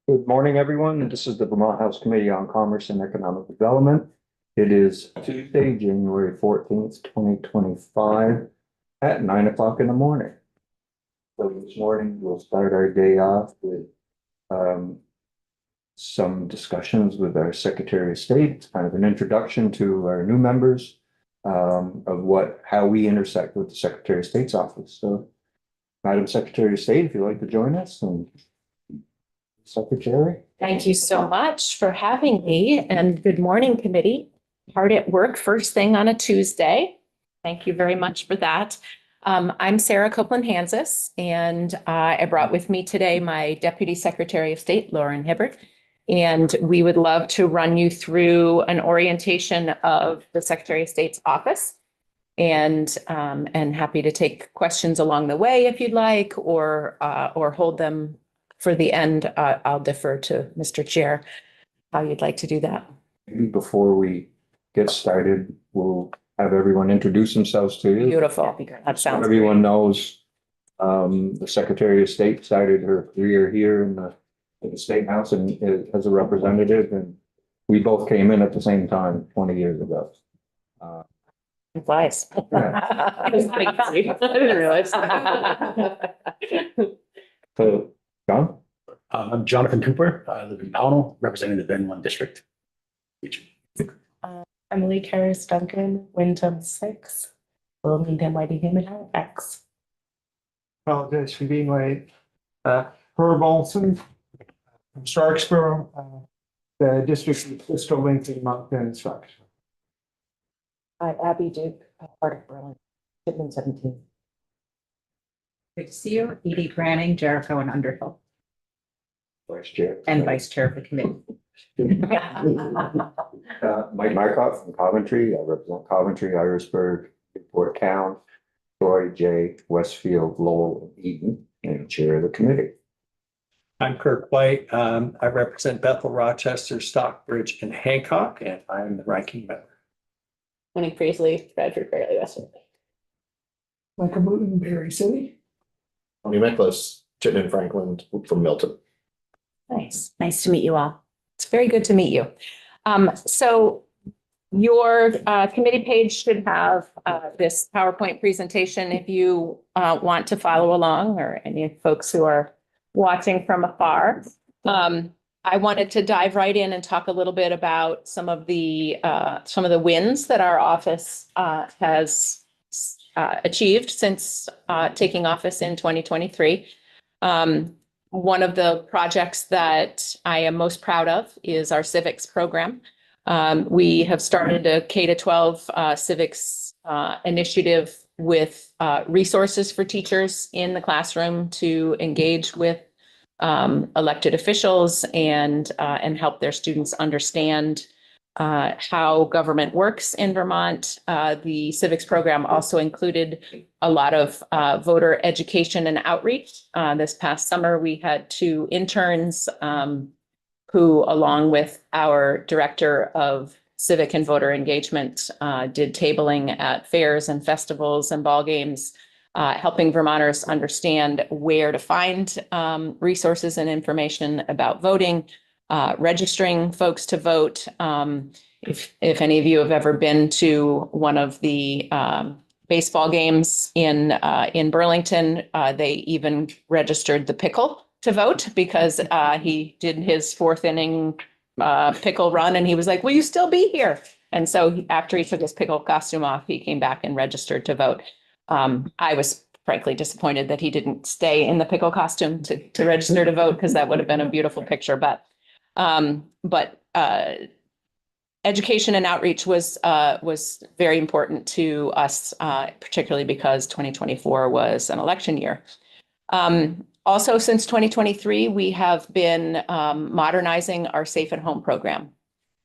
Good morning, everyone. This is the Vermont House Committee on Commerce and Economic Development. It is Tuesday, January 14th, 2025 at 9 o'clock in the morning. So this morning, we'll start our day off with some discussions with our Secretary of State, kind of an introduction to our new members of how we intersect with the Secretary of State's office. So, Madam Secretary of State, if you'd like to join us, and Secretary. Thank you so much for having me, and good morning, committee. Hard at work first thing on a Tuesday. Thank you very much for that. I'm Sarah Copeland-Hansis, and I brought with me today my Deputy Secretary of State, Lauren Hibbert, and we would love to run you through an orientation of the Secretary of State's office, and happy to take questions along the way if you'd like, or hold them for the end. I'll defer to Mr. Chair how you'd like to do that. Maybe before we get started, we'll have everyone introduce themselves to you. Beautiful. That sounds great. Everyone knows the Secretary of State started her career here in the State House and as a representative, and we both came in at the same time 20 years ago. Advice. I didn't realize. So, John? I'm Jonathan Cooper. I live in Pownell, representing the N1 district. Emily Karras Duncan, Wyndham 6, Wilmington Whiting Human Halifax. Apologize for being late. Herb Olson from Starksboro, the district of Bristol, Lincoln, Moncton, and Starks. Hi, Abby Duke, part of Berlin, Pittman 17. Good to see you. Edie Branning, Jericho and Underhill, Vice Chair. and Vice Chair of the committee. Mike Marcotte from Coventry. I represent Coventry, Irisburg, Newport Town, Troy, Jay, Westfield, Lowell, and Eden, and Chair of the committee. I'm Kirk White. I represent Bethel, Rochester, Stockbridge, and Hancock, and I'm the ranking member. Winnie Priestley, Bradford, Fairleigh, Westwood. Michael Booton, Perry City. Tony Meklis, Chittenden Franklin from Milton. Nice. Nice to meet you all. It's very good to meet you. So your committee page should have this PowerPoint presentation if you want to follow along, or any folks who are watching from afar. I wanted to dive right in and talk a little bit about some of the wins that our office has achieved since taking office in 2023. One of the projects that I am most proud of is our civics program. We have started a K-12 civics initiative with resources for teachers in the classroom to engage with elected officials and help their students understand how government works in Vermont. The civics program also included a lot of voter education and outreach. This past summer, we had 2 interns who, along with our director of civic and voter engagement, did tabling at fairs and festivals and ball games, helping Vermonters understand where to find resources and information about voting, registering folks to vote. If any of you have ever been to one of the baseball games in Burlington, they even registered the pickle to vote because he did his 4th inning pickle run, and he was like, "Will you still be here?" And so after he took his pickle costume off, he came back and registered to vote. I was frankly disappointed that he didn't stay in the pickle costume to register to vote, because that would have been a beautiful picture. But education and outreach was very important to us, particularly because 2024 was an election year. Also, since 2023, we have been modernizing our Safe at Home program.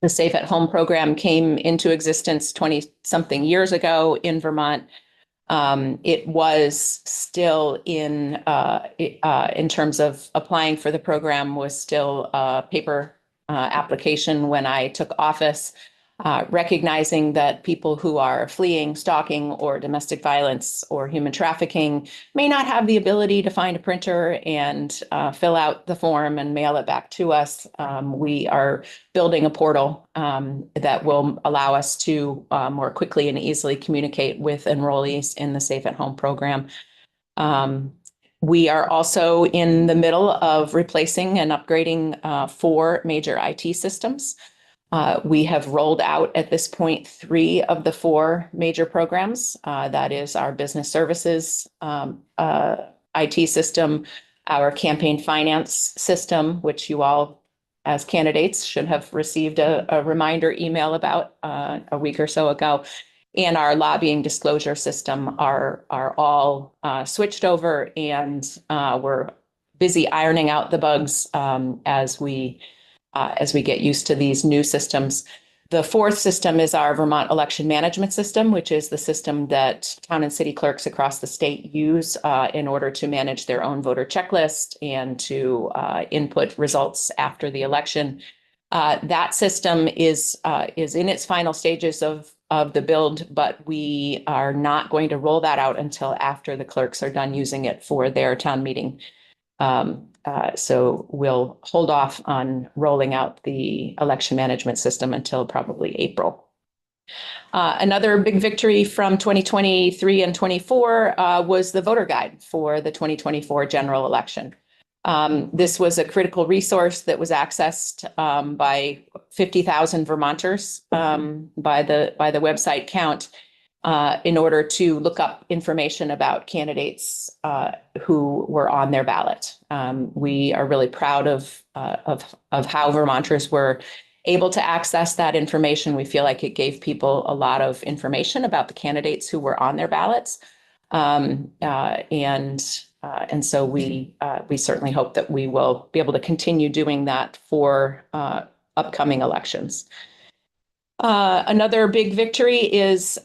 The Safe at Home program came into existence 20-something years ago in Vermont. It was still in terms of applying for the program, was still a paper application when I took office. recognizing that people who are fleeing, stalking, or domestic violence or human trafficking may not have the ability to find a printer and fill out the form and mail it back to us. We are building a portal that will allow us to more quickly and easily communicate with enrollees in the Safe at Home program. We are also in the middle of replacing and upgrading 4 major IT systems. We have rolled out at this point 3 of the 4 major programs. That is our business services IT system, our campaign finance system, which you all as candidates should have received a reminder email about a week or so ago, and our lobbying disclosure system are all switched over, and we're busy ironing out the bugs as we get used to these new systems. The 4th system is our Vermont election management system, which is the system that town and city clerks across the state use in order to manage their own voter checklist and to input results after the election. That system is in its final stages of the build, but we are not going to roll that out until after the clerks are done using it for their town meeting. So we'll hold off on rolling out the election management system until probably April. Another big victory from 2023 and 24 was the voter guide for the 2024 general election. This was a critical resource that was accessed by 50,000 Vermonters by the website count in order to look up information about candidates who were on their ballot. We are really proud of how Vermonters were able to access that information. We feel like it gave people a lot of information about the candidates who were on their ballots. And so we certainly hope that we will be able to continue doing that for upcoming elections. Another big victory is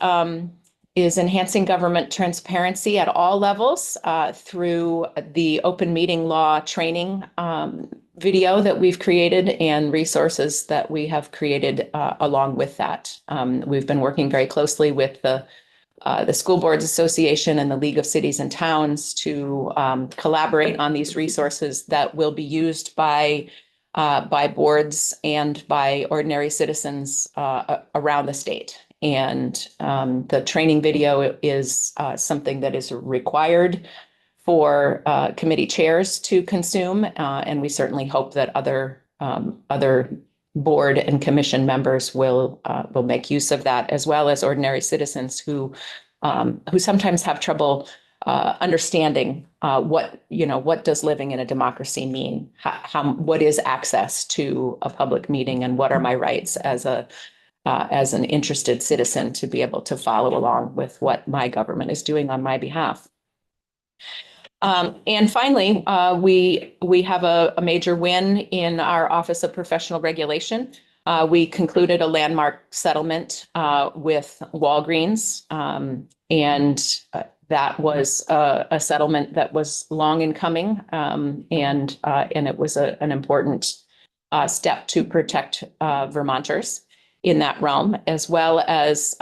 enhancing government transparency at all levels through the open meeting law training video that we've created and resources that we have created along with that. We've been working very closely with the School Boards Association and the League of Cities and Towns to collaborate on these resources that will be used by boards and by ordinary citizens around the state. And the training video is something that is required for committee chairs to consume, and we certainly hope that other board and commission members will make use of that, as well as ordinary citizens who sometimes have trouble understanding what does living in a democracy mean? What is access to a public meeting, and what are my rights as an interested citizen to be able to follow along with what my government is doing on my behalf. And finally, we have a major win in our Office of Professional Regulation. We concluded a landmark settlement with Walgreens, and that was a settlement that was long in coming, and it was an important step to protect Vermonters in that realm, as well as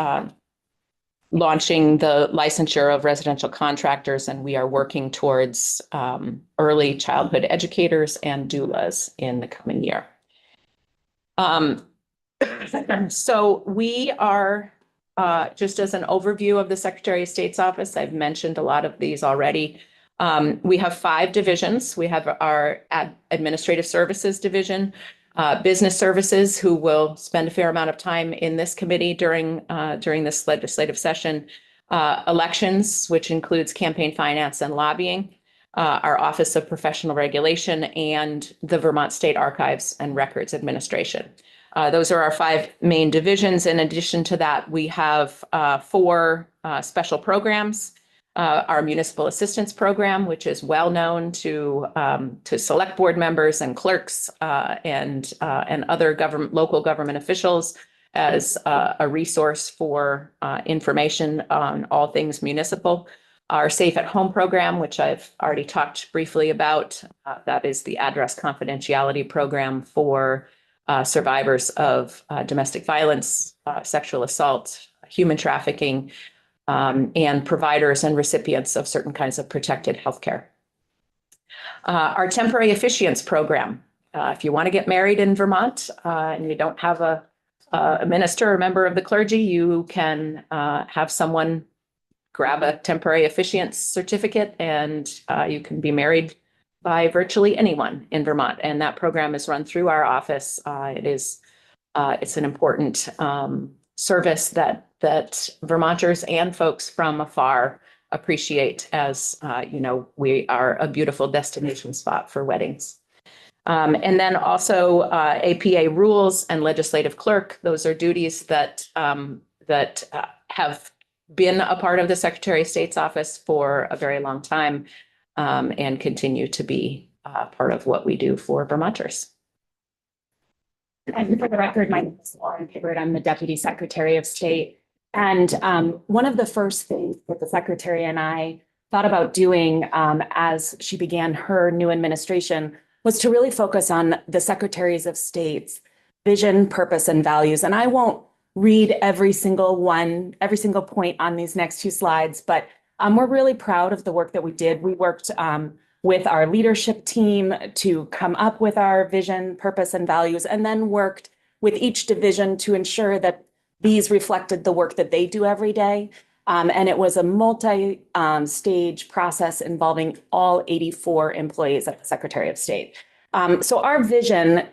launching the licensure of residential contractors, and we are working towards early childhood educators and doulas in the coming year. So we are, just as an overview of the Secretary of State's office, I've mentioned a lot of these already. We have 5 divisions. We have our Administrative Services Division, Business Services, who will spend a fair amount of time in this committee during this legislative session, Elections, which includes campaign finance and lobbying, our Office of Professional Regulation, and the Vermont State Archives and Records Administration. Those are our 5 main divisions. In addition to that, we have 4 special programs. Our Municipal Assistance Program, which is well known to select board members and clerks and other local government officials as a resource for information on all things municipal. Our Safe at Home program, which I've already talked briefly about, that is the address confidentiality program for survivors of domestic violence, sexual assault, human trafficking, and providers and recipients of certain kinds of protected healthcare. Our temporary officiants program. If you want to get married in Vermont and you don't have a minister or member of the clergy, you can have someone grab a temporary officiant certificate and you can be married by virtually anyone in Vermont. And that program is run through our office. It's an important service that Vermonters and folks from afar appreciate, as we are a beautiful destination spot for weddings. And then also APA rules and legislative clerk. Those are duties that have been a part of the Secretary of State's office for a very long time and continue to be part of what we do for Vermonters. And for the record, my name is Lauren Hibbert. I'm the Deputy Secretary of State. And one of the first things that the Secretary and I thought about doing as she began her new administration was to really focus on the Secretaries of State's vision, purpose, and values. And I won't read every single point on these next two slides, but we're really proud of the work that we did. We worked with our leadership team to come up with our vision, purpose, and values, and then worked with each division to ensure that these reflected the work that they do every day. And it was a multi-stage process involving all 84 employees at the Secretary of State. So our vision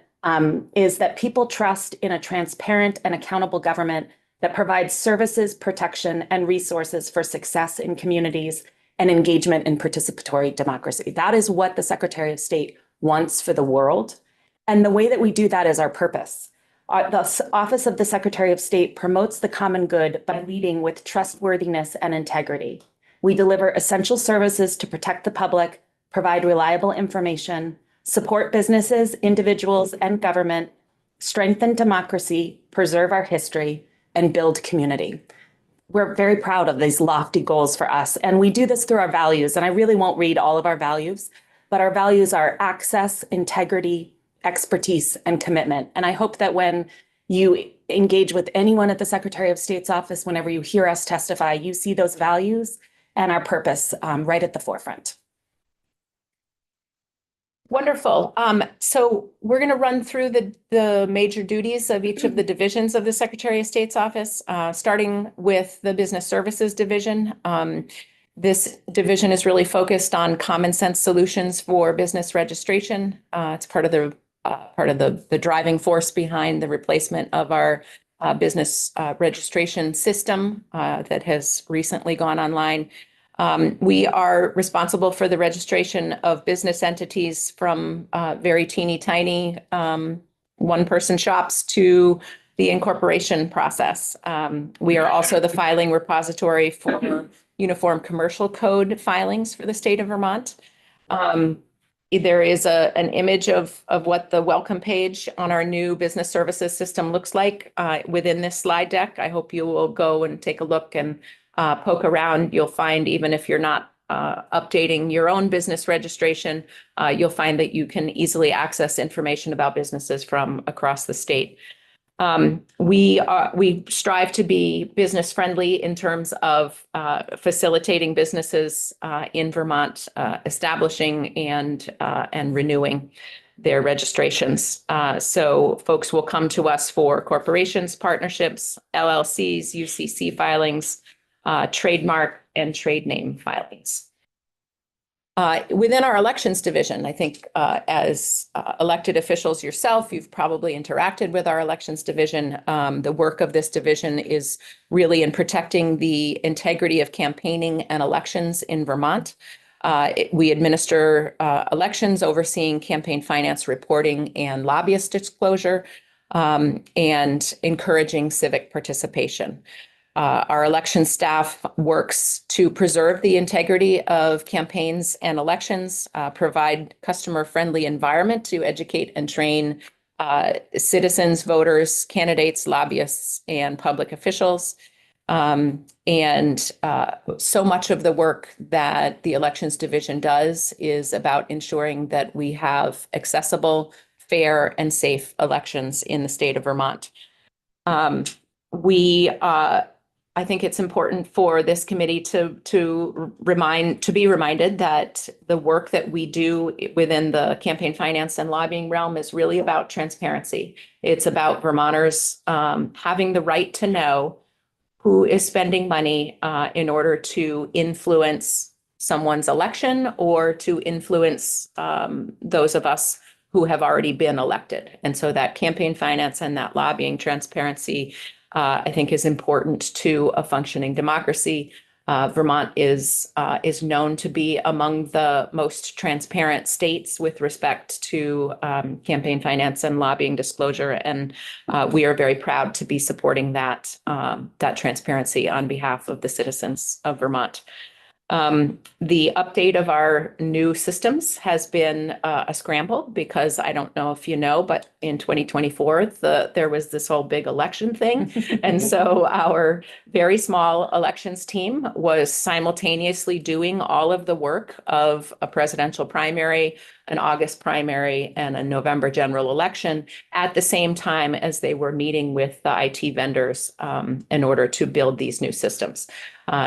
is that people trust in a transparent and accountable government that provides services, protection, and resources for success in communities and engagement in participatory democracy. That is what the Secretary of State wants for the world. And the way that we do that is our purpose. The Office of the Secretary of State promotes the common good by leading with trustworthiness and integrity. We deliver essential services to protect the public, provide reliable information, support businesses, individuals, and government, strengthen democracy, preserve our history, and build community. We're very proud of these lofty goals for us, and we do this through our values. And I really won't read all of our values, but our values are access, integrity, expertise, and commitment. And I hope that when you engage with anyone at the Secretary of State's office, whenever you hear us testify, you see those values and our purpose right at the forefront. Wonderful. So we're going to run through the major duties of each of the divisions of the Secretary of State's office, starting with the Business Services Division. This division is really focused on common sense solutions for business registration. It's part of the driving force behind the replacement of our business registration system that has recently gone online. We are responsible for the registration of business entities from very teeny tiny one-person shops to the incorporation process. We are also the filing repository for Uniform Commercial Code filings for the state of Vermont. There is an image of what the welcome page on our new business services system looks like within this slide deck. I hope you will go and take a look and poke around. You'll find, even if you're not updating your own business registration, you'll find that you can easily access information about businesses from across the state. We strive to be business friendly in terms of facilitating businesses in Vermont, establishing and renewing their registrations. So folks will come to us for corporations, partnerships, LLCs, UCC filings, trademark and trade name filings. Within our elections division, I think as elected officials yourself, you've probably interacted with our elections division. The work of this division is really in protecting the integrity of campaigning and elections in Vermont. We administer elections, overseeing campaign finance reporting and lobbyist disclosure, and encouraging civic participation. Our election staff works to preserve the integrity of campaigns and elections, provide customer-friendly environment to educate and train citizens, voters, candidates, lobbyists, and public officials. And so much of the work that the elections division does is about ensuring that we have accessible, fair and safe elections in the state of Vermont. I think it's important for this committee to be reminded that the work that we do within the campaign finance and lobbying realm is really about transparency. It's about Vermonters having the right to know who is spending money in order to influence someone's election or to influence those of us who have already been elected. And so that campaign finance and that lobbying transparency, I think, is important to a functioning democracy. Vermont is known to be among the most transparent states with respect to campaign finance and lobbying disclosure, and we are very proud to be supporting that transparency on behalf of the citizens of Vermont. The update of our new systems has been a scramble because I don't know if you know, but in 2024, there was this whole big election thing. And so our very small elections team was simultaneously doing all of the work of a presidential primary, an August primary, and a November general election at the same time as they were meeting with the IT vendors in order to build these new systems.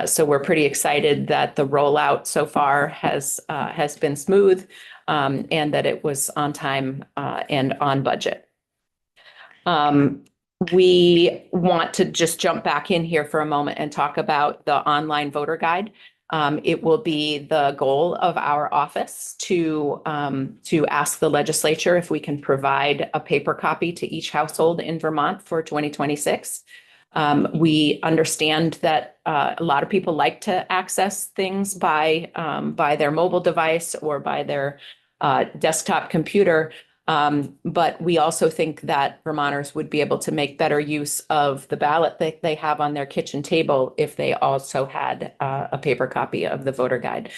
So we're pretty excited that the rollout so far has been smooth and that it was on time and on budget. We want to just jump back in here for a moment and talk about the online voter guide. It will be the goal of our office to ask the legislature if we can provide a paper copy to each household in Vermont for 2026. We understand that a lot of people like to access things by their mobile device or by their desktop computer. But we also think that Vermonters would be able to make better use of the ballot that they have on their kitchen table if they also had a paper copy of the voter guide.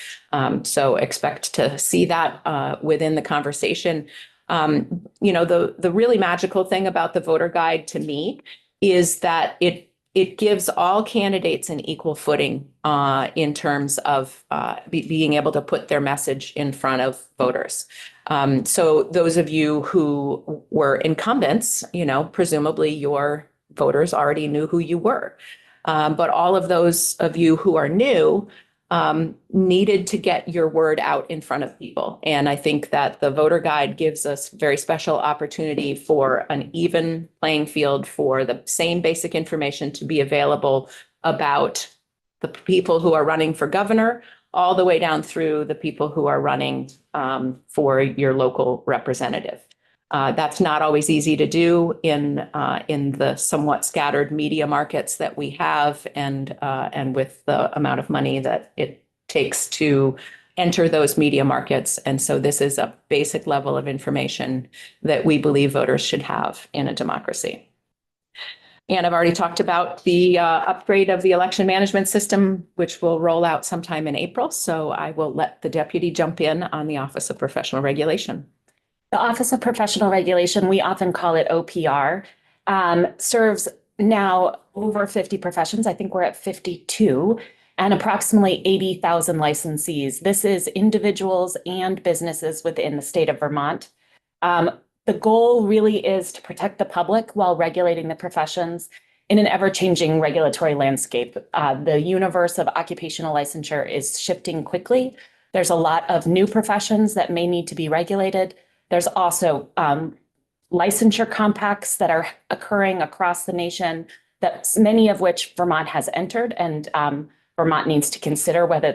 So expect to see that within the conversation. The really magical thing about the voter guide to me is that it gives all candidates an equal footing in terms of being able to put their message in front of voters. So those of you who were incumbents, presumably your voters already knew who you were. But all of those of you who are new needed to get your word out in front of people. And I think that the voter guide gives us very special opportunity for an even playing field for the same basic information to be available about the people who are running for governor, all the way down through the people who are running for your local representative. That's not always easy to do in the somewhat scattered media markets that we have, and with the amount of money that it takes to enter those media markets. And so this is a basic level of information that we believe voters should have in a democracy. And I've already talked about the upgrade of the election management system, which will roll out sometime in April. So I will let the deputy jump in on the Office of Professional Regulation. The Office of Professional Regulation, we often call it OPR, serves now over 50 professions. I think we're at 52 and approximately 80,000 licensees. This is individuals and businesses within the state of Vermont. The goal really is to protect the public while regulating the professions in an ever-changing regulatory landscape. The universe of occupational licensure is shifting quickly. There's a lot of new professions that may need to be regulated. There's also licensure compacts that are occurring across the nation, that many of which Vermont has entered, and Vermont needs to consider whether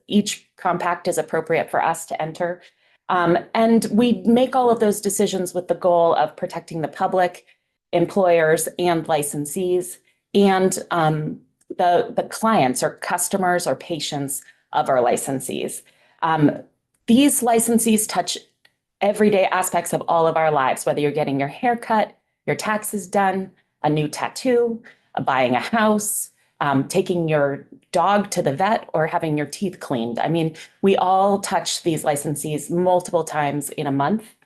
each compact is appropriate for us to enter. And we make all of those decisions with the goal of protecting the public, employers, and licensees, and the clients or customers or patients of our licensees. These licensees touch everyday aspects of all of our lives, whether you're getting your hair cut, your taxes done, a new tattoo, buying a house, taking your dog to the vet, or having your teeth cleaned. I mean, we all touch these licensees multiple times in a month.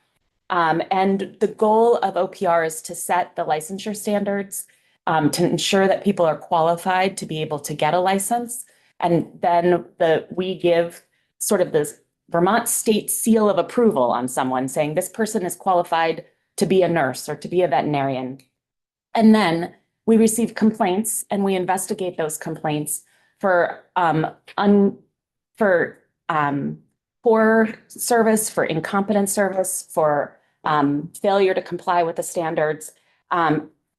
And the goal of OPR is to set the licensure standards, to ensure that people are qualified to be able to get a license. And then we give sort of the Vermont state seal of approval on someone saying this person is qualified to be a nurse or to be a veterinarian. And then we receive complaints and we investigate those complaints for poor service, for incompetent service, for failure to comply with the standards,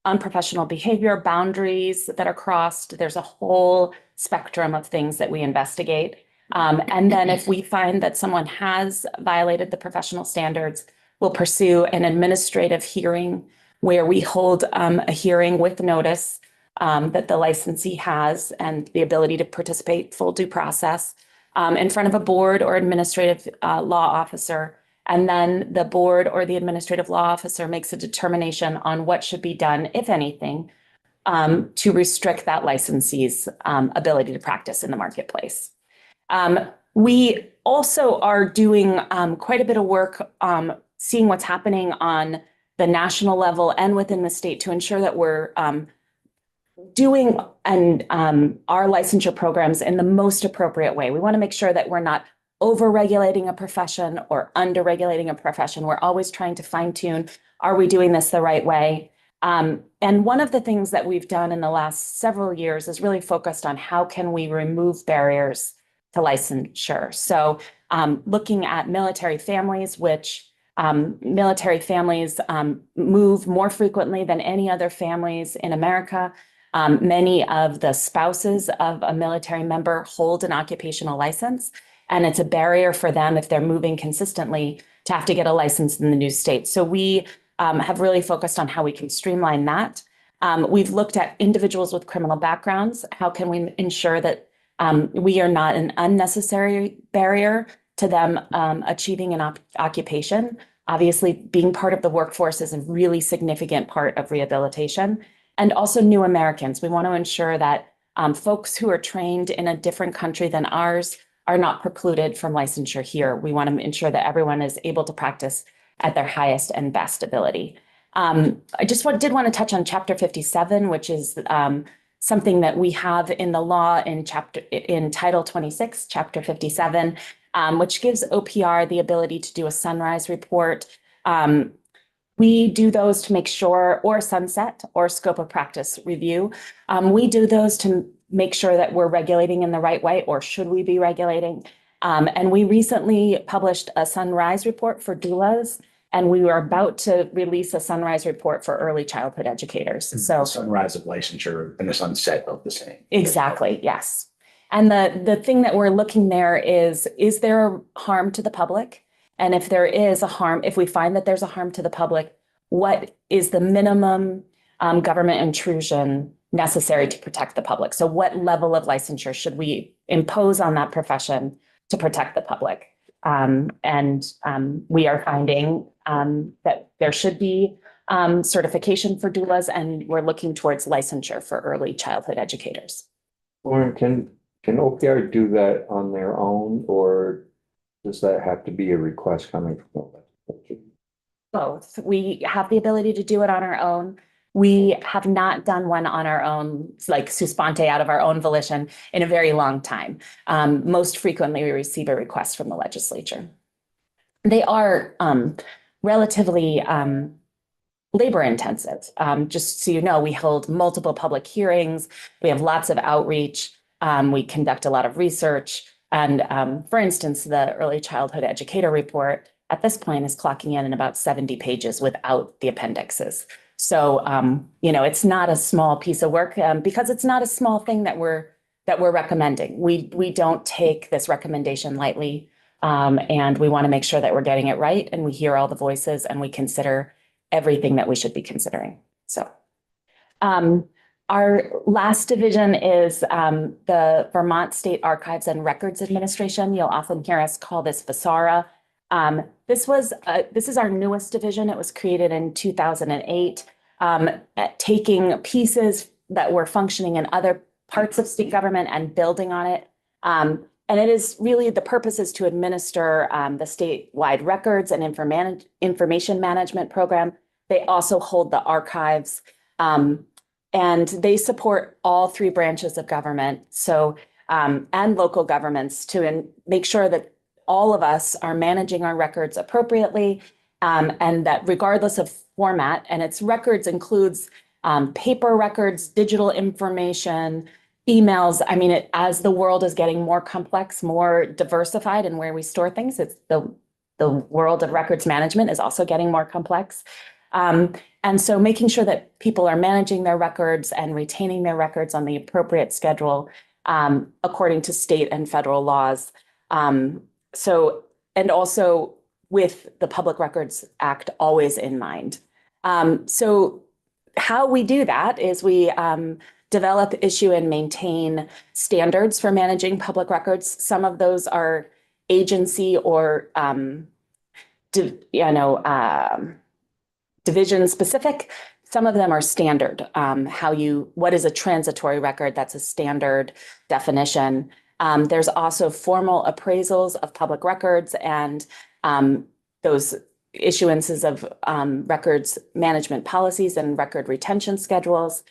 unprofessional behavior, boundaries that are crossed. There's a whole spectrum of things that we investigate. And then if we find that someone has violated the professional standards, we'll pursue an administrative hearing where we hold a hearing with notice that the licensee has and the ability to participate full due process in front of a board or administrative law officer. And then the board or the administrative law officer makes a determination on what should be done, if anything, to restrict that licensee's ability to practice in the marketplace. We also are doing quite a bit of work seeing what's happening on the national level and within the state to ensure that we're doing our licensure programs in the most appropriate way. We want to make sure that we're not over-regulating a profession or under-regulating a profession. We're always trying to fine-tune, are we doing this the right way? And one of the things that we've done in the last several years is really focused on how can we remove barriers to licensure. So looking at military families, which military families move more frequently than any other families in America. Many of the spouses of a military member hold an occupational license, and it's a barrier for them if they're moving consistently to have to get a license in the new state. So we have really focused on how we can streamline that. We've looked at individuals with criminal backgrounds. How can we ensure that we are not an unnecessary barrier to them achieving an occupation? Obviously, being part of the workforce is a really significant part of rehabilitation. And also new Americans. We want to ensure that folks who are trained in a different country than ours are not precluded from licensure here. We want to ensure that everyone is able to practice at their highest and best ability. I just did want to touch on Chapter 57, which is something that we have in the law in Title 26, Chapter 57, which gives OPR the ability to do a sunrise report. We do those to make sure, or sunset, or scope of practice review. We do those to make sure that we're regulating in the right way, or should we be regulating? And we recently published a sunrise report for doulas, and we were about to release a sunrise report for early childhood educators. So Sunrise of licensure and the sunset of the same. exactly, yes. And the thing that we're looking there is there harm to the public? And if there is a harm, if we find that there's a harm to the public, what is the minimum government intrusion necessary to protect the public? So what level of licensure should we impose on that profession to protect the public? We are finding that there should be certification for doulas, and we're looking towards licensure for early childhood educators. Lauren, can OPR do that on their own, or does that have to be a request coming from them? Both. We have the ability to do it on our own. We have not done one on our own, like sua sponte, out of our own volition, in a very long time. Most frequently, we receive a request from the legislature. They are relatively labor intensive. Just so you know, we hold multiple public hearings. We have lots of outreach. We conduct a lot of research. And for instance, the early childhood educator report at this point is clocking in about 70 pages without the appendixes. So, it's not a small piece of work because it's not a small thing that we're recommending. We don't take this recommendation lightly, and we want to make sure that we're getting it right, and we hear all the voices, and we consider everything that we should be considering. So, our last division is the Vermont State Archives and Records Administration. You'll often hear us call this VSARA. This is our newest division. It was created in 2008, taking pieces that were functioning in other parts of state government and building on it. And it is really, the purpose is to administer the statewide records and information management program. They also hold the archives, and they support all three branches of government. So, and local governments to make sure that all of us are managing our records appropriately, and that regardless of format, and its records includes paper records, digital information, emails. I mean, as the world is getting more complex, more diversified in where we store things, it's the world of records management is also getting more complex. And so making sure that people are managing their records and retaining their records on the appropriate schedule according to state and federal laws. And also with the Public Records Act always in mind. So how we do that is we develop, issue, and maintain standards for managing public records. Some of those are agency or division specific. Some of them are standard. What is a transitory record? That's a standard definition. There's also formal appraisals of public records and those issuances of records management policies and record retention schedules.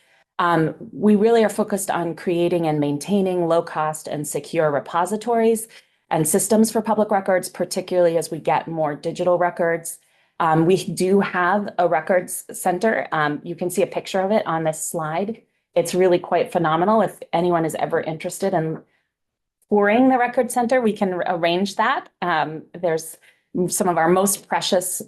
We really are focused on creating and maintaining low-cost and secure repositories and systems for public records, particularly as we get more digital records. We do have a records center. You can see a picture of it on this slide. It's really quite phenomenal. If anyone is ever interested in touring the record center, we can arrange that. There's some of our most precious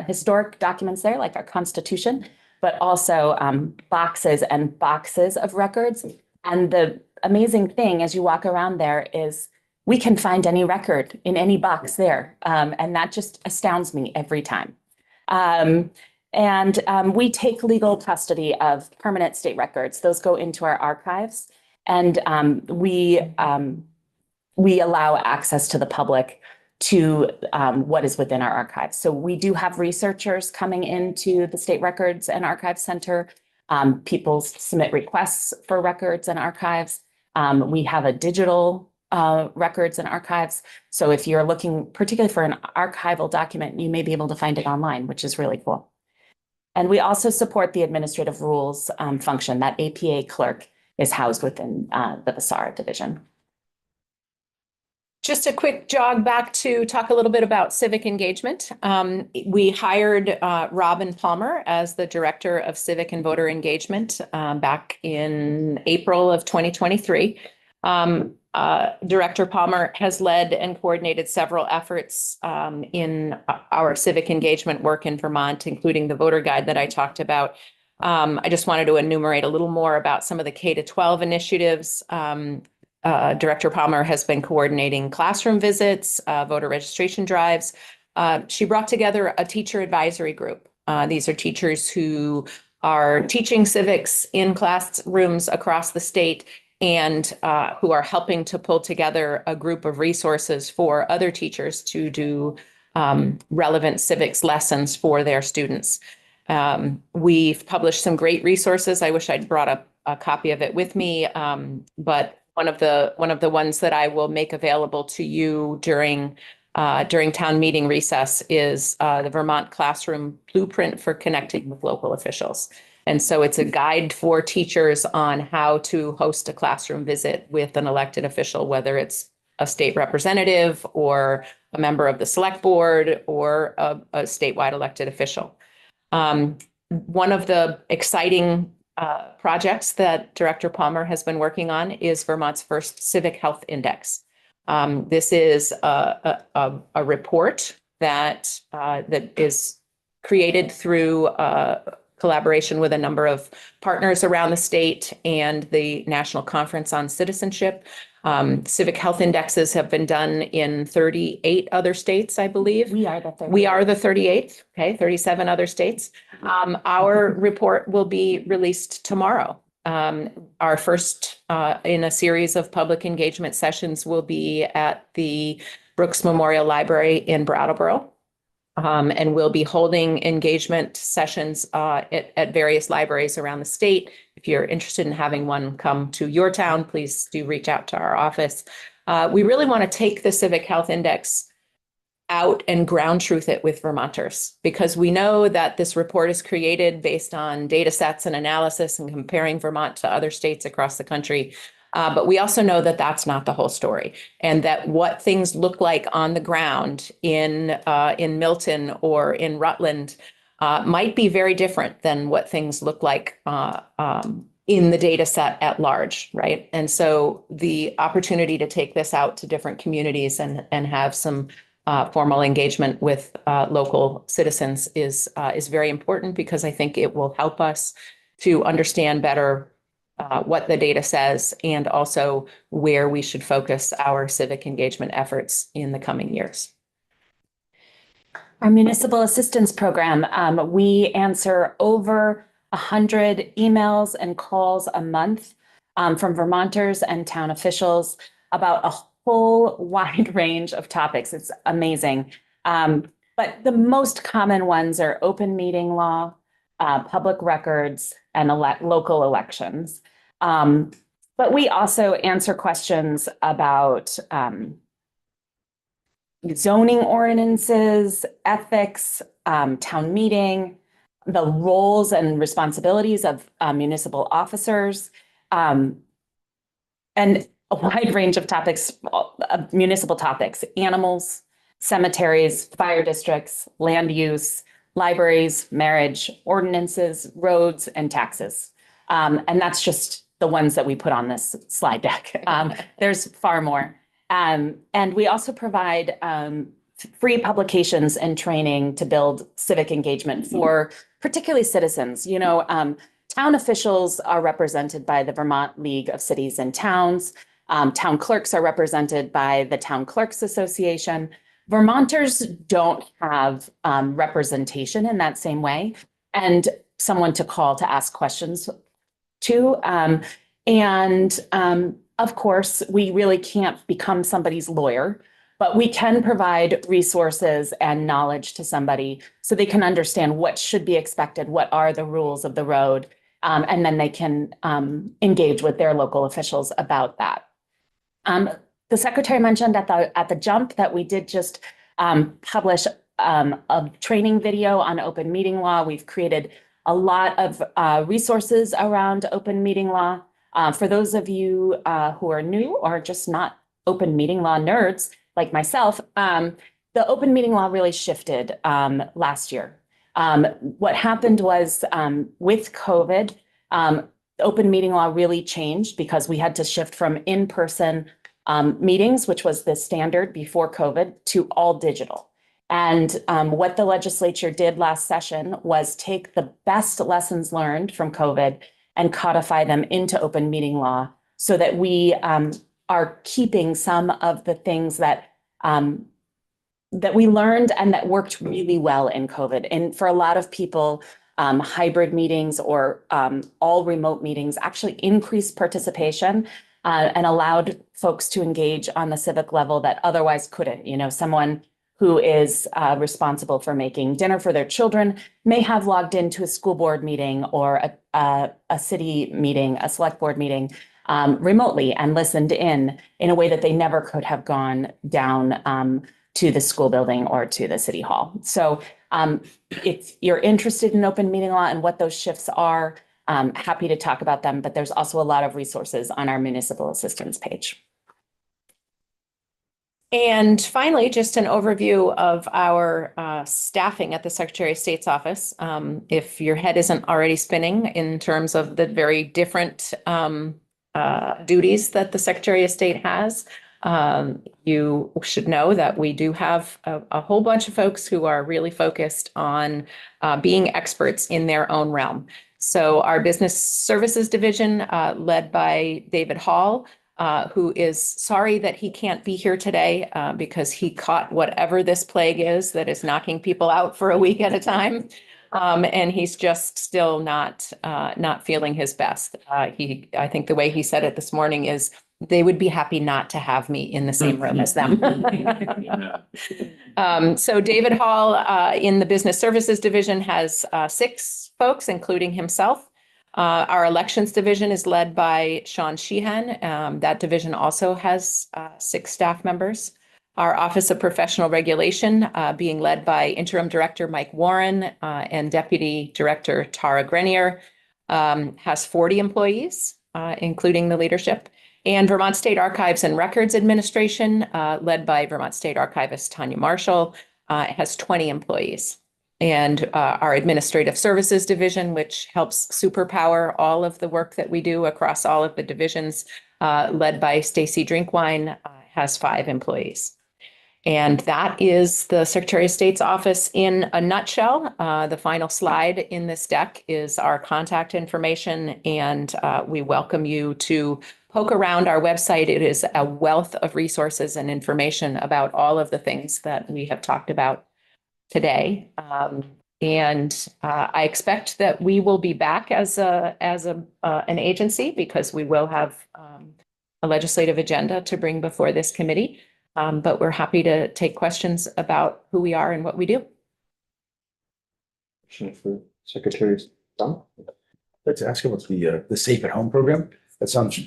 historic documents there, like our Constitution, but also boxes and boxes of records. And the amazing thing as you walk around there is we can find any record in any box there. And that just astounds me every time. We take legal custody of permanent state records. Those go into our archives. And we allow access to the public to what is within our archives. So we do have researchers coming into the State Records and Archives Center. People submit requests for records and archives. We have a digital records and archives. So if you're looking particularly for an archival document, you may be able to find it online, which is really cool. And we also support the administrative rules function. That APA clerk is housed within the Basara division. Just a quick jog back to talk a little bit about civic engagement. We hired Robin Palmer as the Director of Civic and Voter Engagement back in April of 2023. Director Palmer has led and coordinated several efforts in our civic engagement work in Vermont, including the voter guide that I talked about. I just wanted to enumerate a little more about some of the K-12 initiatives. Director Palmer has been coordinating classroom visits, voter registration drives. She brought together a teacher advisory group. These are teachers who are teaching civics in classrooms across the state and who are helping to pull together a group of resources for other teachers to do relevant civics lessons for their students. We've published some great resources. I wish I'd brought a copy of it with me, but one of the ones that I will make available to you during town meeting recess is the Vermont Classroom Blueprint for Connecting with Local Officials. And so it's a guide for teachers on how to host a classroom visit with an elected official, whether it's a state representative or a member of the select board or a statewide elected official. One of the exciting projects that Director Palmer has been working on is Vermont's first Civic Health Index. This is a report that is created through collaboration with a number of partners around the state and the National Conference on Citizenship. Civic health indexes have been done in 38 other states, I believe. We are the 38th. We are the 38th, okay, 37 other states. Our report will be released tomorrow. Our first in a series of public engagement sessions will be at the Brooks Memorial Library in Brattleboro. And we'll be holding engagement sessions at various libraries around the state. If you're interested in having one come to your town, please do reach out to our office. We really want to take the Civic Health Index out and ground truth it with Vermonters, because we know that this report is created based on data sets and analysis and comparing Vermont to other states across the country. But we also know that that's not the whole story, and that what things look like on the ground in Milton or in Rutland might be very different than what things look like in the data set at large, right? And so the opportunity to take this out to different communities and have some formal engagement with local citizens is very important, because I think it will help us to understand better what the data says, and also where we should focus our civic engagement efforts in the coming years. Our municipal assistance program, we answer over 100 emails and calls a month from Vermonters and town officials about a whole wide range of topics. It's amazing. But the most common ones are open meeting law, public records, and local elections. But we also answer questions about zoning ordinances, ethics, town meeting, the roles and responsibilities of municipal officers, and a wide range of topics, municipal topics, animals, cemeteries, fire districts, land use, libraries, marriage, ordinances, roads, and taxes. And that's just the ones that we put on this slide deck. There's far more. And we also provide free publications and training to build civic engagement for particularly citizens. You know, town officials are represented by the Vermont League of Cities and Towns. Town clerks are represented by the Town Clerks Association. Vermonters don't have representation in that same way, and someone to call to ask questions to. Of course, we really can't become somebody's lawyer, but we can provide resources and knowledge to somebody so they can understand what should be expected, what are the rules of the road, and then they can engage with their local officials about that. The secretary mentioned at the jump that we did just publish a training video on open meeting law. We've created a lot of resources around open meeting law. For those of you who are new or just not open meeting law nerds like myself, the open meeting law really shifted last year. What happened was with COVID, open meeting law really changed because we had to shift from in-person meetings, which was the standard before COVID, to all digital. And what the legislature did last session was take the best lessons learned from COVID and codify them into open meeting law so that we are keeping some of the things that we learned and that worked really well in COVID. And for a lot of people, hybrid meetings or all remote meetings actually increased participation and allowed folks to engage on the civic level that otherwise couldn't. You know, someone who is responsible for making dinner for their children may have logged into a school board meeting or a city meeting, a select board meeting remotely and listened in a way that they never could have gone down to the school building or to the city hall. So if you're interested in open meeting law and what those shifts are, happy to talk about them, but there's also a lot of resources on our municipal assistance page. And finally, just an overview of our staffing at the Secretary of State's office. If your head isn't already spinning in terms of the very different duties that the Secretary of State has, you should know that we do have a whole bunch of folks who are really focused on being experts in their own realm. So our Business Services Division, led by David Hall, who is sorry that he can't be here today because he caught whatever this plague is that is knocking people out for a week at a time. And he's just still not feeling his best. I think the way he said it this morning is they would be happy not to have me in the same room as them. So David Hall in the Business Services Division has 6 folks, including himself. Our Elections Division is led by Sean Sheehan. That division also has 6 staff members. Our Office of Professional Regulation being led by Interim Director Mike Warren and Deputy Director Tara Grenier has 40 employees, including the leadership. And Vermont State Archives and Records Administration, led by Vermont State Archivist Tanya Marshall, has 20 employees. And our Administrative Services Division, which helps superpower all of the work that we do across all of the divisions, led by Stacy Drinkwine, has 5 employees. And that is the Secretary of State's office in a nutshell. The final slide in this deck is our contact information, and we welcome you to poke around our website. It is a wealth of resources and information about all of the things that we have talked about today. I expect that we will be back as an agency, because we will have a legislative agenda to bring before this committee. But we're happy to take questions about who we are and what we do. Question for Secretary Tom? I'd like to ask about the Safe at Home program. That sounds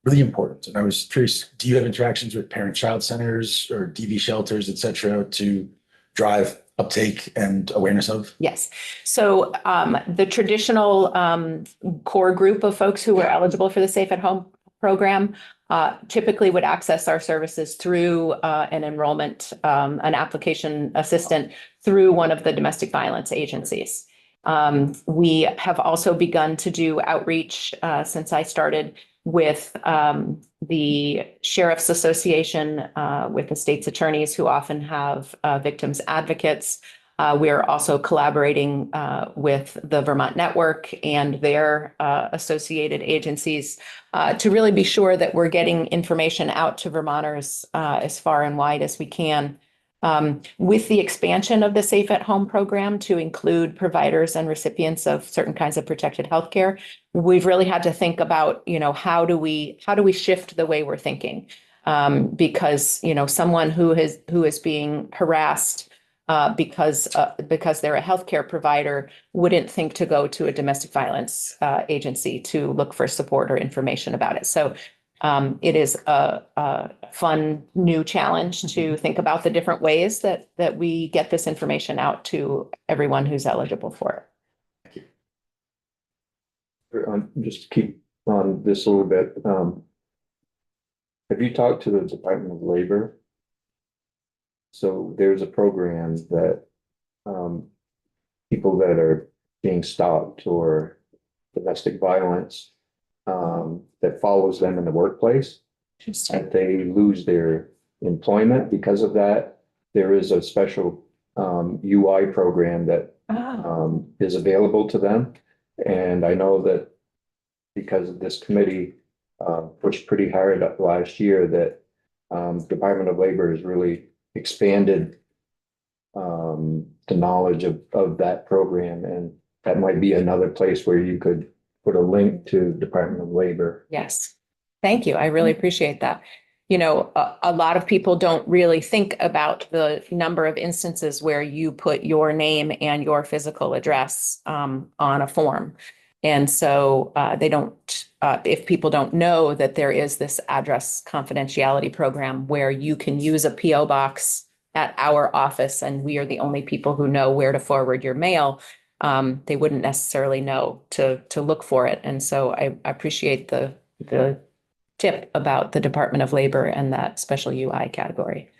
really important. And I was curious, do you have interactions with parent-child centers or DV shelters, et cetera, to drive uptake and awareness of? Yes. So the traditional core group of folks who are eligible for the Safe at Home program typically would access our services through an enrollment, an application assistant through one of the domestic violence agencies. We have also begun to do outreach since I started with the Sheriff's Association, with the state's attorneys who often have victims advocates. We're also collaborating with the Vermont Network and their associated agencies to really be sure that we're getting information out to Vermonters as far and wide as we can. With the expansion of the Safe at Home program to include providers and recipients of certain kinds of protected healthcare, we've really had to think about, how do we shift the way we're thinking? Because, someone who is being harassed because they're a healthcare provider wouldn't think to go to a domestic violence agency to look for support or information about it. So it is a fun new challenge to think about the different ways that we get this information out to everyone who's eligible for it. Just to keep on this a little bit, have you talked to the Department of Labor? So there's a program that people that are being stalked or domestic violence that follows them in the workplace, and they lose their employment because of that. There is a special UI program that is available to them. And I know that because of this committee pushed pretty hard last year, that Department of Labor has really expanded the knowledge of that program. And that might be another place where you could put a link to Department of Labor. Yes. Thank you. I really appreciate that. A lot of people don't really think about the number of instances where you put your name and your physical address on a form. And so they don't, if people don't know that there is this address confidentiality program where you can use a PO box at our office and we are the only people who know where to forward your mail, they wouldn't necessarily know to look for it. And so I appreciate the tip about the Department of Labor and that special UI category.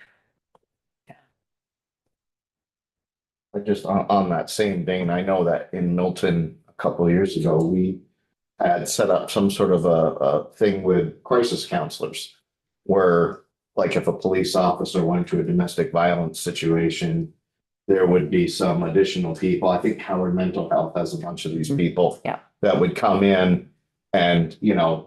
Just on that same vein, I know that in Milton a couple of years ago, we had set up some sort of a thing with crisis counselors where, like, if a police officer went to a domestic violence situation, there would be some additional people. I think Howard Mental Health has a bunch of these people that would come in and,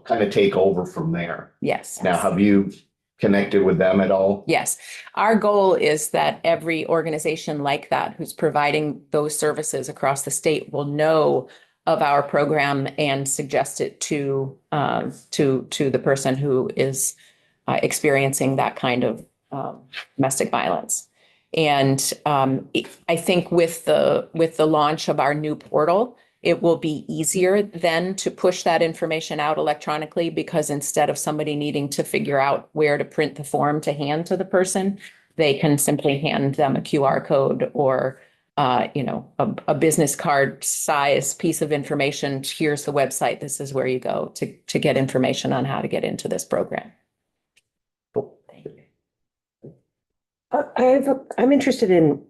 kind of take over from there. Yes. Now, have you connected with them at all? Yes. Our goal is that every organization like that who's providing those services across the state will know of our program and suggest it to the person who is experiencing that kind of domestic violence. And I think with the launch of our new portal, it will be easier then to push that information out electronically, because instead of somebody needing to figure out where to print the form to hand to the person, they can simply hand them a QR code or a business card size piece of information. Here's the website. This is where you go to get information on how to get into this program. I'm interested in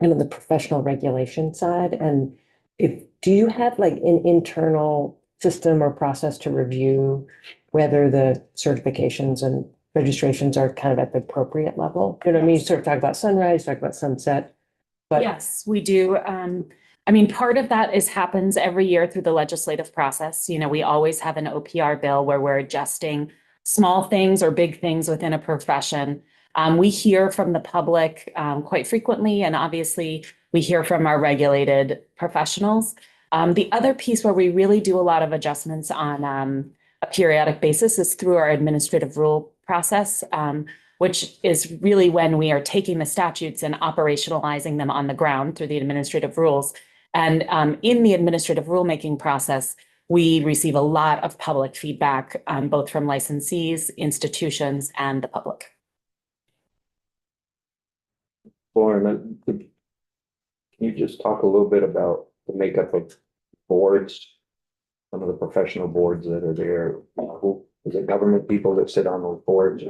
kind of the professional regulation side, and do you have like an internal system or process to review whether the certifications and registrations are kind of at the appropriate level? You know what I mean? You sort of talk about sunrise, talk about sunset. But Yes, we do. I mean, part of that happens every year through the legislative process. You know, we always have an OPR bill where we're adjusting small things or big things within a profession. We hear from the public quite frequently, and obviously we hear from our regulated professionals. The other piece where we really do a lot of adjustments on a periodic basis is through our administrative rule process, which is really when we are taking the statutes and operationalizing them on the ground through the administrative rules. And in the administrative rulemaking process, we receive a lot of public feedback, both from licensees, institutions, and the public. Lauren, can you just talk a little bit about the makeup of boards? Some of the professional boards that are there, who, is it government people that sit on those boards?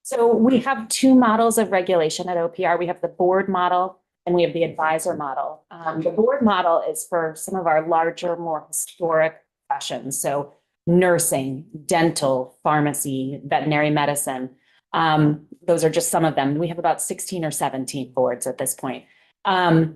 So we have two models of regulation at OPR. We have the board model and we have the advisor model. The board model is for some of our larger, more historic professions. So nursing, dental, pharmacy, veterinary medicine. Those are just some of them. We have about 16 or 17 boards at this point. And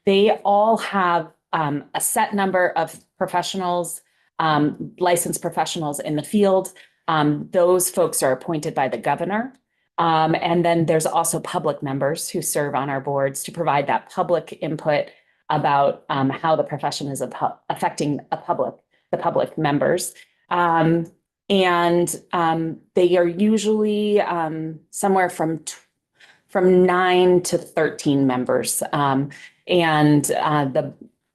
they all have a set number of professionals, licensed professionals in the field. Those folks are appointed by the governor. And then there's also public members who serve on our boards to provide that public input about how the profession is affecting the public members. And they are usually somewhere from 9 to 13 members. And the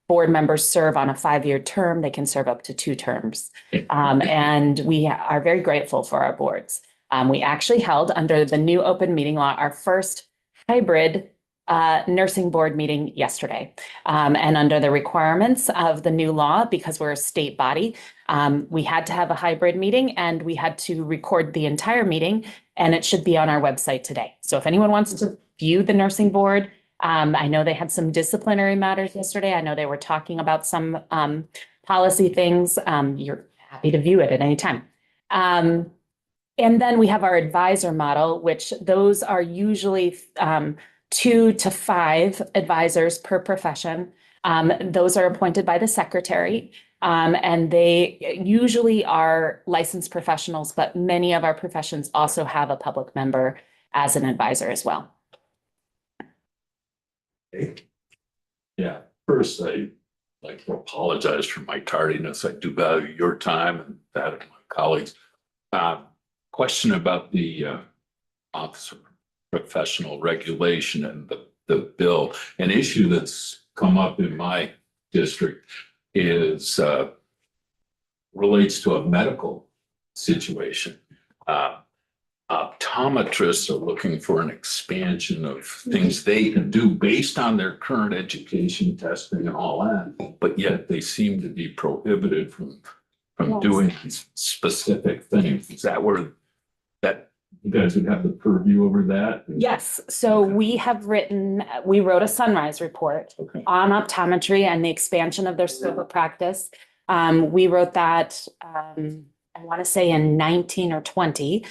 board members serve on a 5-year term. They can serve up to 2 terms. And we are very grateful for our boards. We actually held, under the new open meeting law, our first hybrid nursing board meeting yesterday. And under the requirements of the new law, because we're a state body, we had to have a hybrid meeting and we had to record the entire meeting, and it should be on our website today. So if anyone wants to view the nursing board, I know they had some disciplinary matters yesterday. I know they were talking about some policy things. You're happy to view it at any time. And then we have our advisor model, which those are usually 2 to 5 advisors per profession. Those are appointed by the secretary, and they usually are licensed professionals, but many of our professions also have a public member as an advisor as well. Yeah, first, I'd like to apologize for my tardiness. I do value your time and that of my colleagues. Question about the Office of Professional Regulation and the bill. An issue that's come up in my district is relates to a medical situation. Optometrists are looking for an expansion of things they can do based on their current education, testing and all that, but yet they seem to be prohibited from doing these specific things. Is that where that you guys would have the purview over that? Yes, so we wrote a sunrise report on optometry and the expansion of their scope of practice. We wrote that, I want to say in 19 or 20.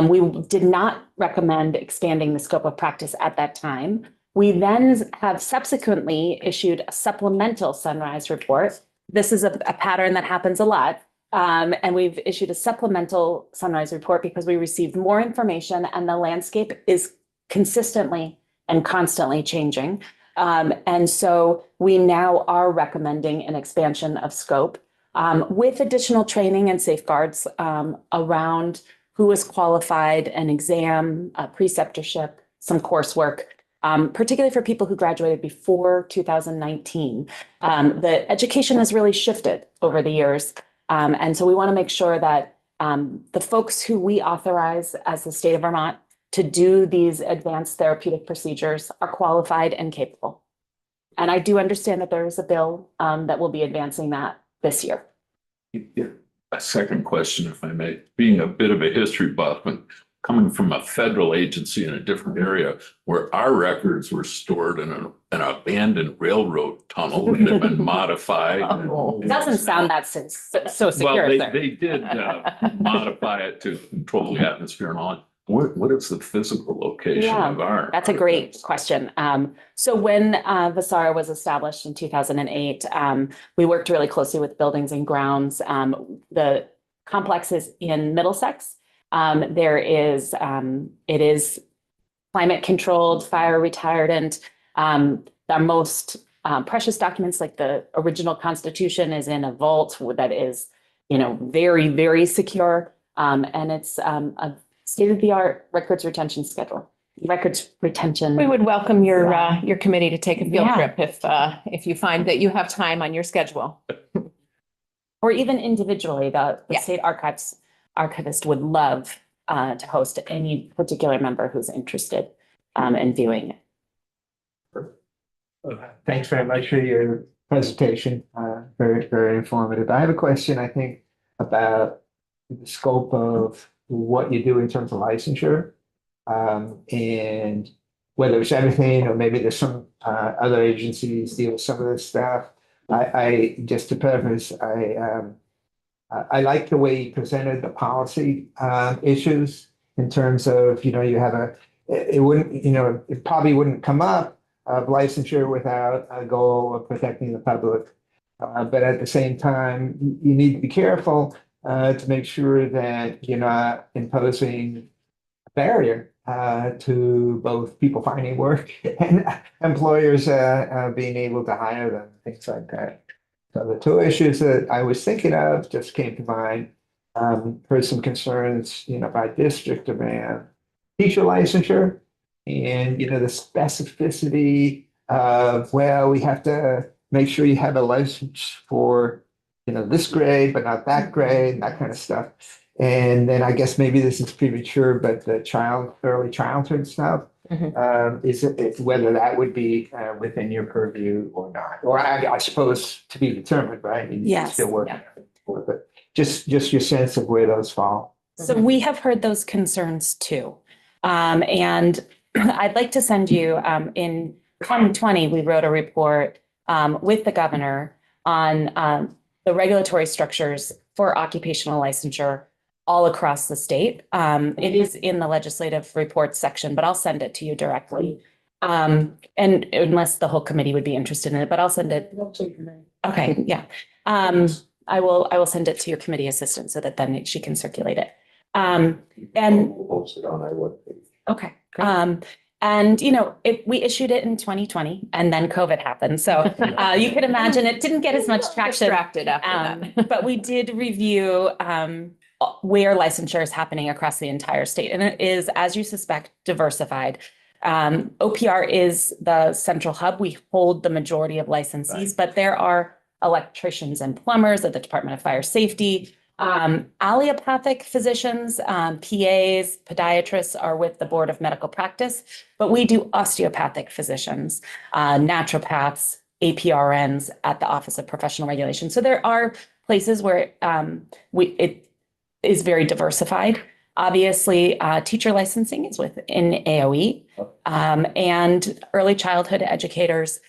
We did not recommend expanding the scope of practice at that time. We then have subsequently issued a supplemental sunrise report. This is a pattern that happens a lot. And we've issued a supplemental sunrise report because we received more information and the landscape is consistently and constantly changing. And so we now are recommending an expansion of scope with additional training and safeguards around who is qualified, an exam, a preceptorship, some coursework, particularly for people who graduated before 2019. The education has really shifted over the years. And so we want to make sure that the folks who we authorize as the state of Vermont to do these advanced therapeutic procedures are qualified and capable. And I do understand that there is a bill that will be advancing that this year. A second question, if I may, being a bit of a history buff and coming from a federal agency in a different area where our records were stored in an abandoned railroad tunnel that had been modified. It doesn't sound that so secure, Well, sir. they did modify it to control the atmosphere and all. What is the physical location Yeah, of our? That's a great question. So when Vasara was established in 2008, we worked really closely with Buildings and Grounds. The complex is in Middlesex. It is climate controlled, fire retardant. Our most precious documents, like the original Constitution, is in a vault that is, very, very secure. And it's a state-of-the-art records retention. We would welcome your committee to take a field Yeah. trip if you find that you have time on your schedule. Or even individually, the Yeah. state archivist would love to host any particular member who's interested in viewing it. Thanks very much for your presentation. Very, very informative. I have a question, I think, about the scope of what you do in terms of licensure. And whether it's everything or maybe there's some other agencies deal with some of this stuff. I just to preface, I like the way you presented the policy issues in terms of, you have it wouldn't, it probably wouldn't come up of licensure without a goal of protecting the public. But at the same time, you need to be careful to make sure that you're not imposing a barrier to both people finding work and employers being able to hire them, things like that. So the two issues that I was thinking of just came to mind. Heard some concerns, by district around teacher licensure and, the specificity of, well, we have to make sure you have a license for, this grade, but not that grade, and that kind of stuff. And then I guess maybe this is premature, but the early childhood stuff, is it whether that would be within your purview or not, or I suppose to be determined, right? And you're Yes, still working for it, but just your sense of where those fall. So we have heard those concerns too. And I'd like to send you, in 2020, we wrote a report with the governor on the regulatory structures for occupational licensure all across the state. It is in the legislative reports section, but I'll send it to you directly. And unless the whole committee would be interested in it, but I'll send it. Okay, yeah. I will send it to your committee assistant so that then she can circulate it. And Post it on our webpage. okay. We issued it in 2020 and then COVID happened. So you can imagine it didn't get as much traction. Distracted after that. But we did review where licensure is happening across the entire state. And it is, as you suspect, diversified. OPR is the central hub. We hold the majority of licensees, but there are electricians and plumbers at the Department of Fire Safety. Allopathic physicians, PAs, podiatrists are with the Board of Medical Practice, but we do osteopathic physicians, naturopaths, APRNs at the Office of Professional Regulation. So there are places where it is very diversified. Obviously, teacher licensing is within AOE, and early childhood educators.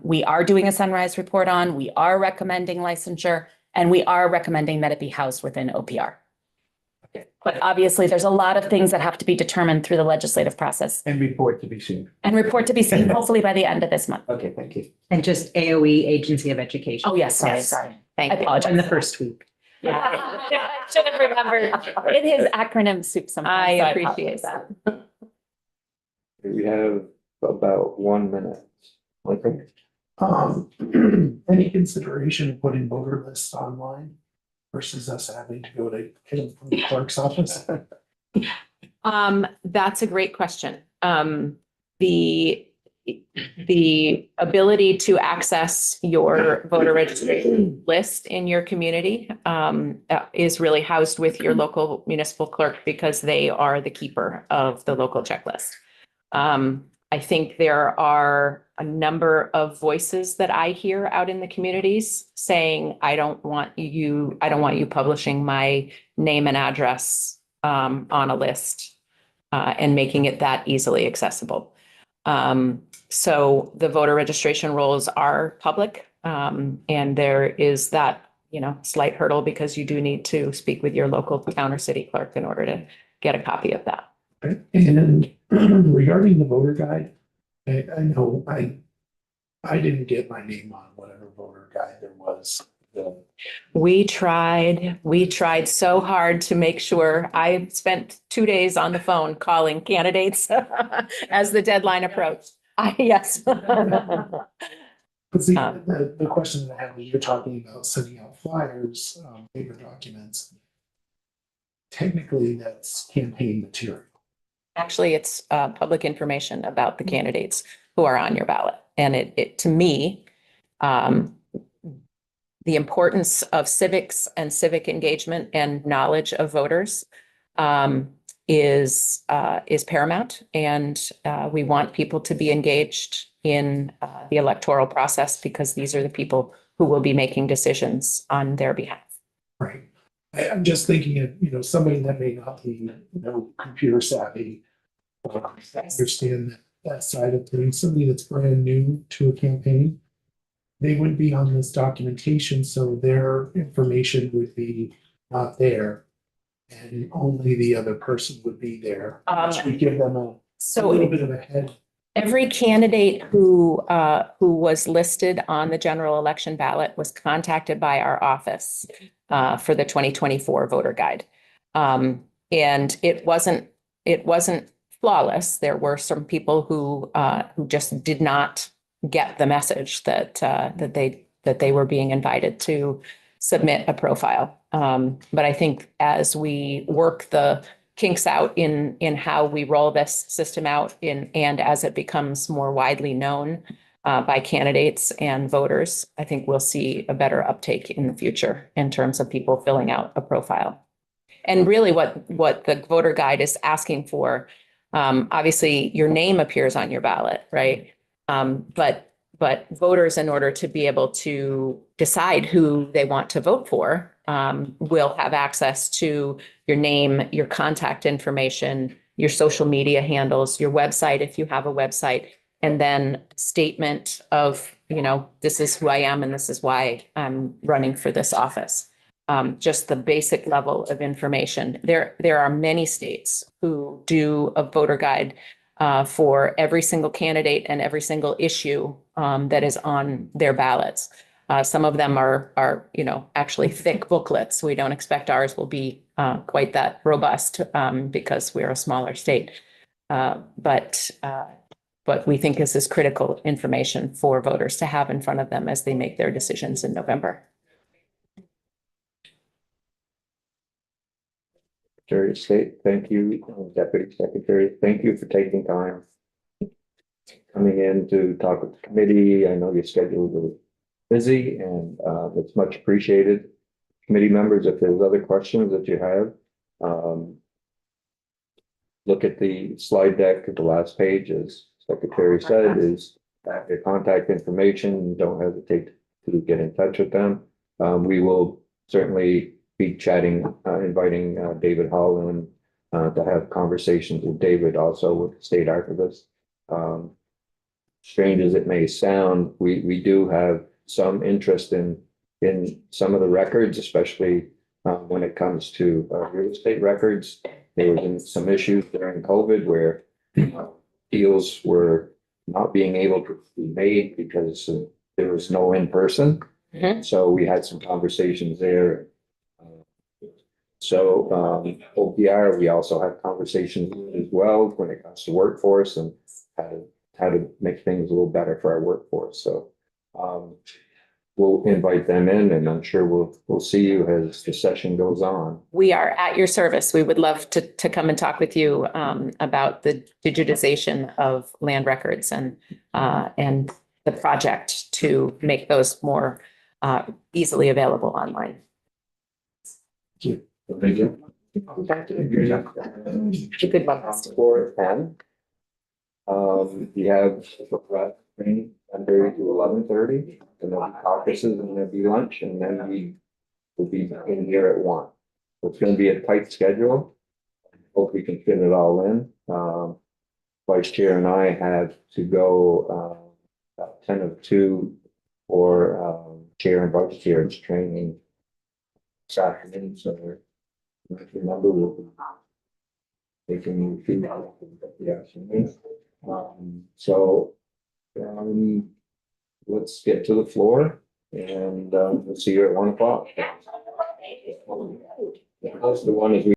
We are doing a Sunrise report on, we are recommending licensure, and we are recommending that it be housed within OPR. But obviously, there's a lot of things that have to be determined through the legislative process And report to be seen. and report to be seen hopefully by the end of this month. Okay, thank you. And just AOE, Agency of Education. Oh, yes, sorry. Yes. I Thank you. apologize. In the first week. Yeah. I should have remembered. It is acronym soup sometimes. I so appreciate apologize. that. We have about 1 minute. Okay. Any consideration of putting voter lists online versus us having to go to get them from the clerk's office? That's a great question. The the ability to access your voter registration list in your community is really housed with your local municipal clerk because they are the keeper of the local checklist. I think there are a number of voices that I hear out in the communities saying, I don't want you publishing my name and address on a list and making it that easily accessible. So the voter registration rolls are public, and there is that, slight hurdle because you do need to speak with your local town or city clerk in order to get a copy of that. And regarding the voter guide, I know I didn't get my name on whatever voter guide there was. We tried so hard to make sure. I spent 2 days on the phone calling candidates as the deadline approached. Yes. But see, the question that I have is you're talking about sending out flyers, paper documents. Technically, that's campaign material. Actually, it's public information about the candidates who are on your ballot. And it to me, the importance of civics and civic engagement and knowledge of voters is paramount. And we want people to be engaged in the electoral process because these are the people who will be making decisions on their behalf. Right. I'm just thinking of, somebody that may not be, computer savvy. Understand that side of things, somebody that's brand new to a campaign. They would be on this documentation, so their information would be not there. And only the other person would be there. Which would give them a little bit of a head. Every candidate who was listed on the general election ballot was contacted by our office for the 2024 voter guide. And it wasn't flawless. There were some people who just did not get the message that they were being invited to submit a profile. But I think as we work the kinks out in how we roll this system out and as it becomes more widely known by candidates and voters, I think we'll see a better uptake in the future in terms of people filling out a profile. And really what the voter guide is asking for, obviously your name appears on your ballot, right? But voters, in order to be able to decide who they want to vote for, will have access to your name, your contact information, your social media handles, your website, if you have a website, and then statement of, this is who I am and this is why I'm running for this office. Just the basic level of information. There are many states who do a voter guide for every single candidate and every single issue that is on their ballots. Some of them are actually thick booklets. We don't expect ours will be quite that robust because we're a smaller state. But we think this is critical information for voters to have in front of them as they make their decisions in November. Secretary of State, thank you. Deputy Secretary, thank you for taking time coming in to talk with the committee. I know your schedule is really busy and it's much appreciated. Committee members, if there's other questions that you have, look at the slide deck at the last page, as Secretary said, is your contact information. Don't hesitate to get in touch with them. We will certainly be chatting, inviting David Holland to have conversations with David, also with the state archivist. Strange as it may sound, we do have some interest in some of the records, especially when it comes to real estate records. There have been some issues during COVID where deals were not being able to be made because there was no in-person. So we had some conversations there. OPR, we also have conversations as well when it comes to workforce and how to make things a little better for our workforce. So we'll invite them in, and I'm sure we'll see you as the session goes on. We are at your service. We would love to come and talk with you about the digitization of land records and the project to make those more easily available online. Thank you. It's a good one. Floor at 10. You have training 10:30 to 11:30, and there'll be caucuses and there'll be lunch, and then we will be in here at 1. So it's gonna be a tight schedule. Hope we can fit it all in. Vice Chair and I had to go about 10 of 2 for Chair and Vice Chair's training this afternoon, so if you remember, we'll be taking you through the afternoon. So let's get to the floor, and we'll see you at 1 o'clock. That's the one is we